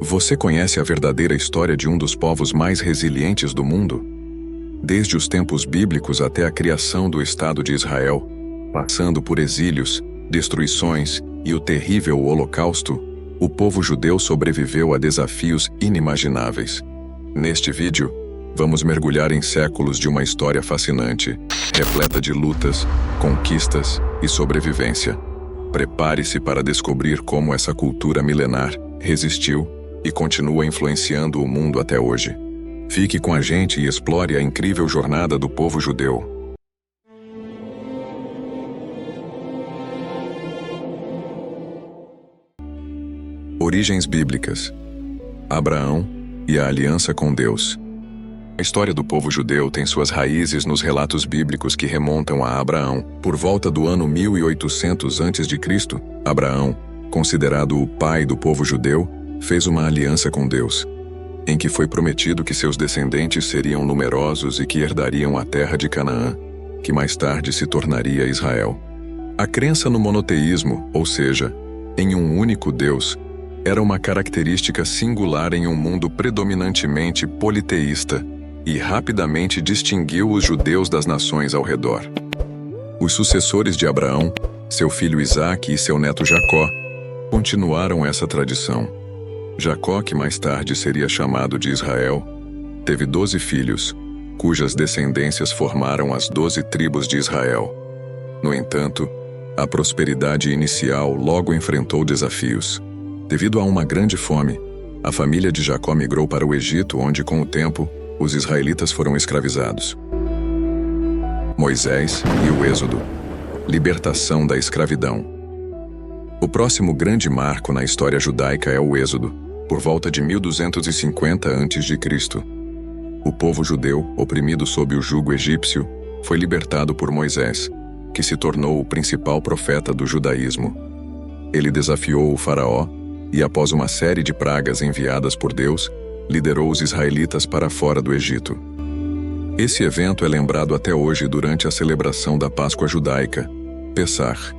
Você conhece a verdadeira história de um dos povos mais resilientes do mundo? Desde os tempos bíblicos até a criação do Estado de Israel, passando por exílios, destruições e o terrível Holocausto, o povo judeu sobreviveu a desafios inimagináveis. Neste vídeo, vamos mergulhar em séculos de uma história fascinante, repleta de lutas, conquistas e sobrevivência. Prepare-se para descobrir como essa cultura milenar resistiu e continua influenciando o mundo até hoje. Fique com a gente e explore a incrível jornada do povo judeu. Origens bíblicas. Abraão e a aliança com Deus. A história do povo judeu tem suas raízes nos relatos bíblicos que remontam a Abraão. Por volta do ano 1800 a.C., Abraão, considerado o pai do povo judeu, fez uma aliança com Deus, em que foi prometido que seus descendentes seriam numerosos e que herdariam a terra de Canaã, que mais tarde se tornaria Israel. A crença no monoteísmo, ou seja, em um único Deus, era uma característica singular em um mundo predominantemente politeísta e rapidamente distinguiu os judeus das nações ao redor. Os sucessores de Abraão, seu filho Isaque e seu neto Jacó, continuaram essa tradição. Jacó, que mais tarde seria chamado de Israel, teve 12 filhos, cujas descendências formaram as 12 tribos de Israel. No entanto, a prosperidade inicial logo enfrentou desafios. Devido a uma grande fome, a família de Jacó migrou para o Egito, onde, com o tempo, os israelitas foram escravizados. Moisés e o Êxodo. Libertação da escravidão. O próximo grande marco na história judaica é o Êxodo, por volta de 1250 a.C. O povo judeu, oprimido sob o jugo egípcio, foi libertado por Moisés, que se tornou o principal profeta do judaísmo. Ele desafiou o faraó e, após uma série de pragas enviadas por Deus, liderou os israelitas para fora do Egito. Esse evento é lembrado até hoje durante a celebração da Páscoa judaica, Pessach.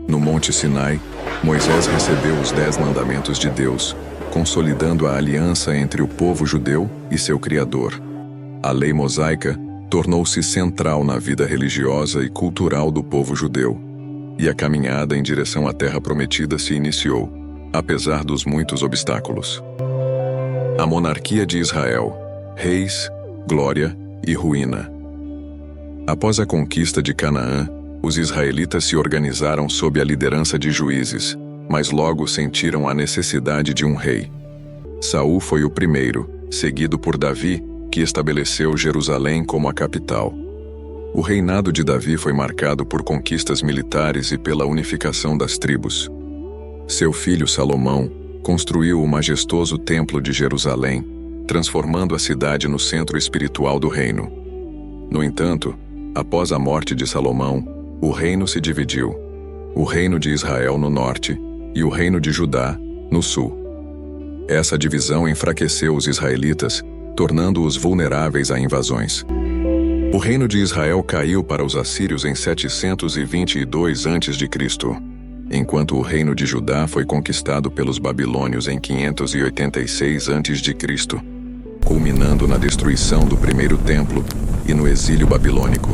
No Monte Sinai, Moisés recebeu os 10 mandamentos de Deus, consolidando a aliança entre o povo judeu e seu Criador. A lei mosaica tornou-se central na vida religiosa e cultural do povo judeu, e a caminhada em direção à Terra Prometida se iniciou, apesar dos muitos obstáculos. A monarquia de Israel: reis, glória e ruína. Após a conquista de Canaã, os israelitas se organizaram sob a liderança de juízes, mas logo sentiram a necessidade de um rei. Saul foi o primeiro, seguido por Davi, que estabeleceu Jerusalém como a capital. O reinado de Davi foi marcado por conquistas militares e pela unificação das tribos. Seu filho Salomão construiu o majestoso Templo de Jerusalém, transformando a cidade no centro espiritual do reino. No entanto, após a morte de Salomão, o reino se dividiu: o reino de Israel no norte e o reino de Judá no sul. Essa divisão enfraqueceu os israelitas, tornando-os vulneráveis a invasões. O reino de Israel caiu para os assírios em 722 a.C., enquanto o reino de Judá foi conquistado pelos babilônios em 586 a.C., culminando na destruição do primeiro templo e no exílio babilônico.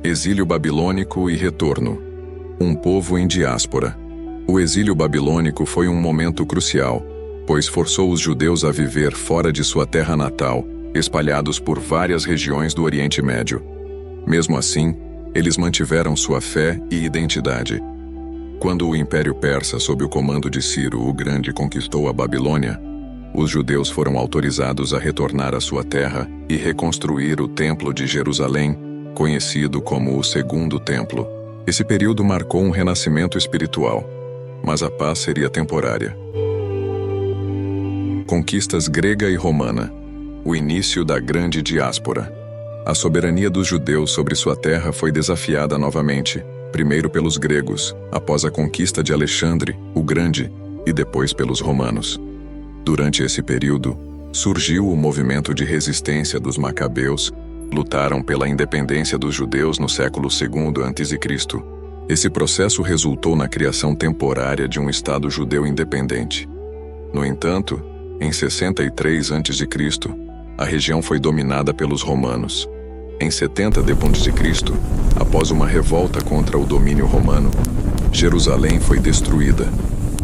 Exílio babilônico e retorno. Um povo em diáspora. O exílio babilônico foi um momento crucial, pois forçou os judeus a viver fora de sua terra natal, espalhados por várias regiões do Oriente Médio. Mesmo assim, eles mantiveram sua fé e identidade. Quando o Império Persa, sob o comando de Ciro o Grande, conquistou a Babilônia, os judeus foram autorizados a retornar à sua terra e reconstruir o Templo de Jerusalém, conhecido como o Segundo Templo. Esse período marcou um renascimento espiritual, mas a paz seria temporária. Conquistas grega e romana. O início da grande diáspora. A soberania dos judeus sobre sua terra foi desafiada novamente, primeiro pelos gregos, após a conquista de Alexandre, o Grande, e depois pelos romanos. Durante esse período, surgiu o movimento de resistência dos macabeus, lutaram pela independência dos judeus no século II a.C. Esse processo resultou na criação temporária de um Estado judeu independente. No entanto, em 63 a.C., a região foi dominada pelos romanos. Em 70 d.C., após uma revolta contra o domínio romano, Jerusalém foi destruída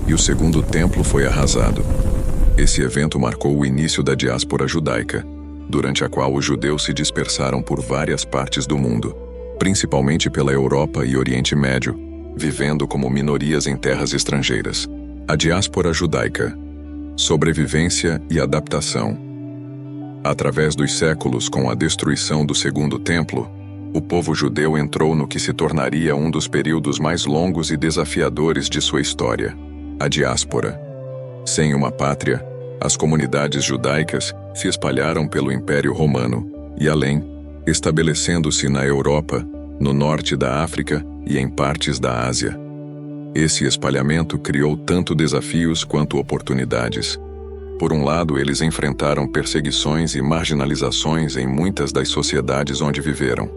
e o segundo templo foi arrasado. Esse evento marcou o início da diáspora judaica, durante a qual os judeus se dispersaram por várias partes do mundo, principalmente pela Europa e Oriente Médio, vivendo como minorias em terras estrangeiras. A diáspora judaica. Sobrevivência e adaptação. Através dos séculos, com a destruição do Segundo Templo, o povo judeu entrou no que se tornaria um dos períodos mais longos e desafiadores de sua história: a diáspora. Sem uma pátria, as comunidades judaicas se espalharam pelo Império Romano e além, estabelecendo-se na Europa, no norte da África e em partes da Ásia. Esse espalhamento criou tanto desafios quanto oportunidades. Por um lado, eles enfrentaram perseguições e marginalizações em muitas das sociedades onde viveram.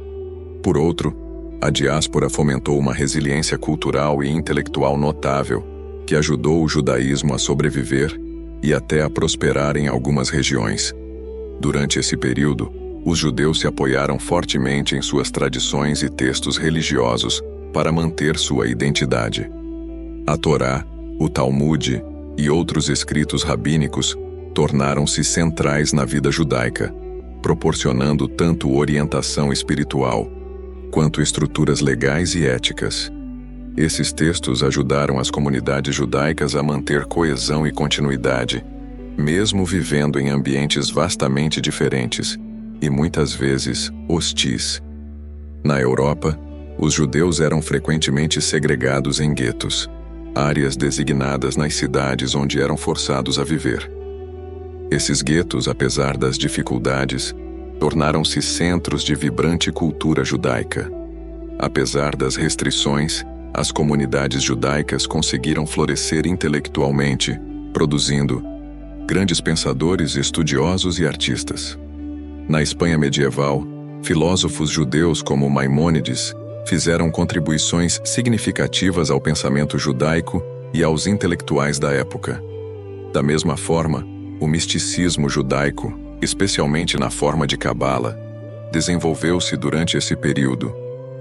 Por outro, a diáspora fomentou uma resiliência cultural e intelectual notável, que ajudou o judaísmo a sobreviver e até a prosperar em algumas regiões. Durante esse período, os judeus se apoiaram fortemente em suas tradições e textos religiosos para manter sua identidade. A Torá, o Talmud e outros escritos rabínicos tornaram-se centrais na vida judaica, proporcionando tanto orientação espiritual quanto estruturas legais e éticas. Esses textos ajudaram as comunidades judaicas a manter coesão e continuidade, mesmo vivendo em ambientes vastamente diferentes e muitas vezes hostis. Na Europa, os judeus eram frequentemente segregados em guetos, áreas designadas nas cidades onde eram forçados a viver. Esses guetos, apesar das dificuldades, tornaram-se centros de vibrante cultura judaica. Apesar das restrições, as comunidades judaicas conseguiram florescer intelectualmente, produzindo grandes pensadores, estudiosos e artistas. Na Espanha medieval, filósofos judeus como Maimônides fizeram contribuições significativas ao pensamento judaico e aos intelectuais da época. Da mesma forma, o misticismo judaico, especialmente na forma de Cabala, desenvolveu-se durante esse período,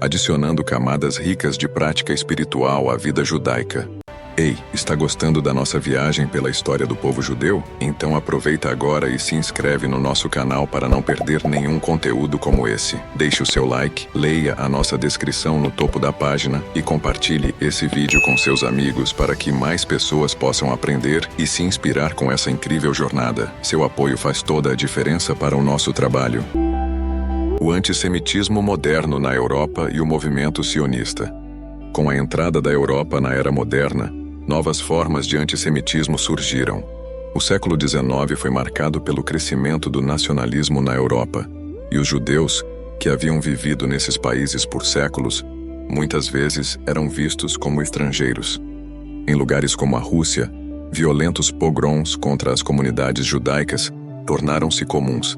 adicionando camadas ricas de prática espiritual à vida judaica. Ei, está gostando da nossa viagem pela história do povo judeu? Então aproveita agora e se inscreve no nosso canal para não perder nenhum conteúdo como esse. Deixe o seu like, leia a nossa descrição no topo da página e compartilhe esse vídeo com seus amigos para que mais pessoas possam aprender e se inspirar com essa incrível jornada. Seu apoio faz toda a diferença para o nosso trabalho. O antissemitismo moderno na Europa e o movimento sionista. Com a entrada da Europa na Era Moderna, novas formas de antissemitismo surgiram. O século XIX foi marcado pelo crescimento do nacionalismo na Europa, e os judeus, que haviam vivido nesses países por séculos, muitas vezes eram vistos como estrangeiros. Em lugares como a Rússia, violentos pogroms contra as comunidades judaicas tornaram-se comuns.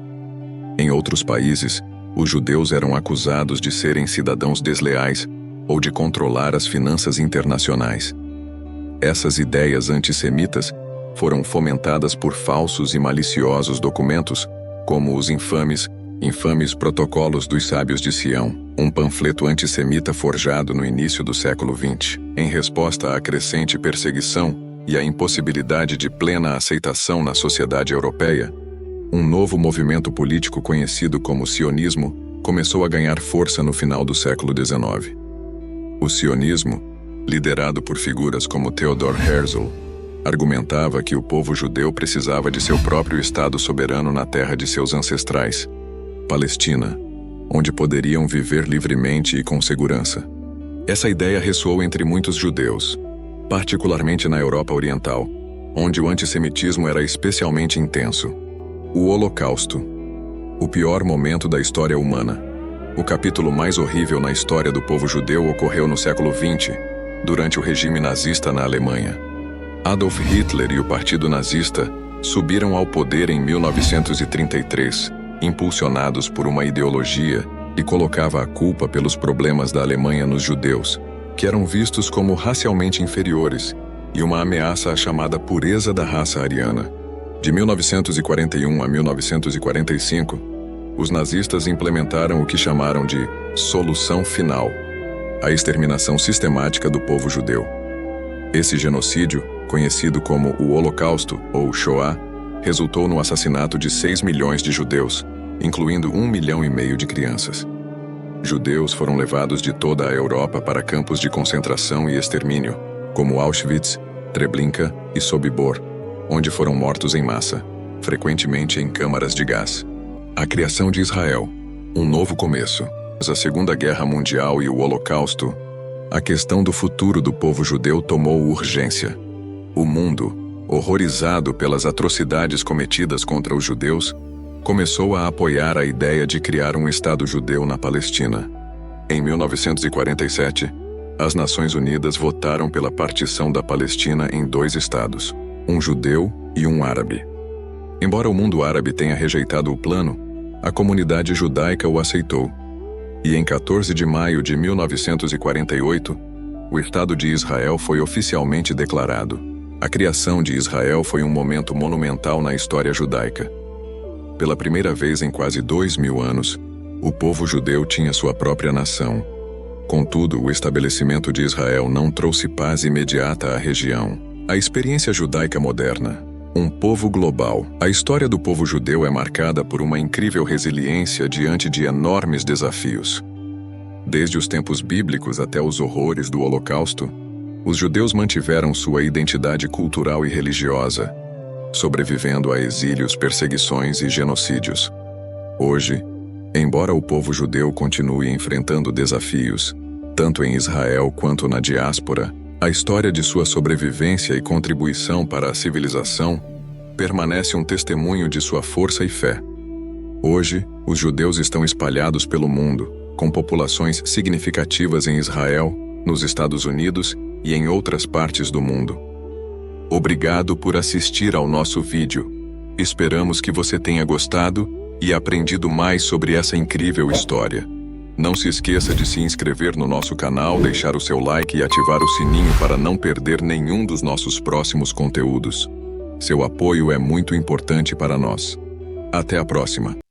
Em outros países, os judeus eram acusados de serem cidadãos desleais ou de controlar as finanças internacionais. Essas ideias antissemitas foram fomentadas por falsos e maliciosos documentos, como os infames Protocolos dos Sábios de Sião, um panfleto antissemita forjado no início do século XX. Em resposta à crescente perseguição e à impossibilidade de plena aceitação na sociedade europeia, um novo movimento político conhecido como sionismo começou a ganhar força no final do século XIX. O sionismo, liderado por figuras como Theodor Herzl, argumentava que o povo judeu precisava de seu próprio Estado soberano na terra de seus ancestrais, Palestina, onde poderiam viver livremente e com segurança. Essa ideia ressoou entre muitos judeus, particularmente na Europa Oriental, onde o antissemitismo era especialmente intenso. O Holocausto, o pior momento da história humana. O capítulo mais horrível na história do povo judeu ocorreu no século XX, durante o regime nazista na Alemanha. Adolf Hitler e o Partido Nazista subiram ao poder em 1933, impulsionados por uma ideologia que colocava a culpa pelos problemas da Alemanha nos judeus, que eram vistos como racialmente inferiores, e uma ameaça à chamada pureza da raça ariana. De 1941 a 1945, os nazistas implementaram o que chamaram de solução final, a exterminação sistemática do povo judeu. Esse genocídio, conhecido como o Holocausto ou Shoah, resultou no assassinato de 6 milhões de judeus, incluindo 1,5 milhão de crianças. Judeus foram levados de toda a Europa para campos de concentração e extermínio, como Auschwitz, Treblinka e Sobibor, onde foram mortos em massa, frequentemente em câmaras de gás. A criação de Israel, um novo começo. A Segunda Guerra Mundial e o Holocausto, a questão do futuro do povo judeu tomou urgência. O mundo, horrorizado pelas atrocidades cometidas contra os judeus, começou a apoiar a ideia de criar um Estado judeu na Palestina. Em 1947, as Nações Unidas votaram pela partição da Palestina em 2 estados, um judeu e um árabe. Embora o mundo árabe tenha rejeitado o plano, a comunidade judaica o aceitou. E em 14 de maio de 1948, o Estado de Israel foi oficialmente declarado. A criação de Israel foi um momento monumental na história judaica. Pela primeira vez em quase 2000 anos, o povo judeu tinha sua própria nação. Contudo, o estabelecimento de Israel não trouxe paz imediata à região. A experiência judaica moderna, um povo global. A história do povo judeu é marcada por uma incrível resiliência diante de enormes desafios. Desde os tempos bíblicos até os horrores do Holocausto, os judeus mantiveram sua identidade cultural e religiosa, sobrevivendo a exílios, perseguições e genocídios. Hoje, embora o povo judeu continue enfrentando desafios, tanto em Israel quanto na diáspora, a história de sua sobrevivência e contribuição para a civilização permanece um testemunho de sua força e fé. Hoje, os judeus estão espalhados pelo mundo, com populações significativas em Israel, nos Estados Unidos e em outras partes do mundo. Obrigado por assistir ao nosso vídeo. Esperamos que você tenha gostado e aprendido mais sobre essa incrível história. Não se esqueça de se inscrever no nosso canal, deixar o seu like e ativar o sininho para não perder nenhum dos nossos próximos conteúdos. Seu apoio é muito importante para nós. Até a próxima!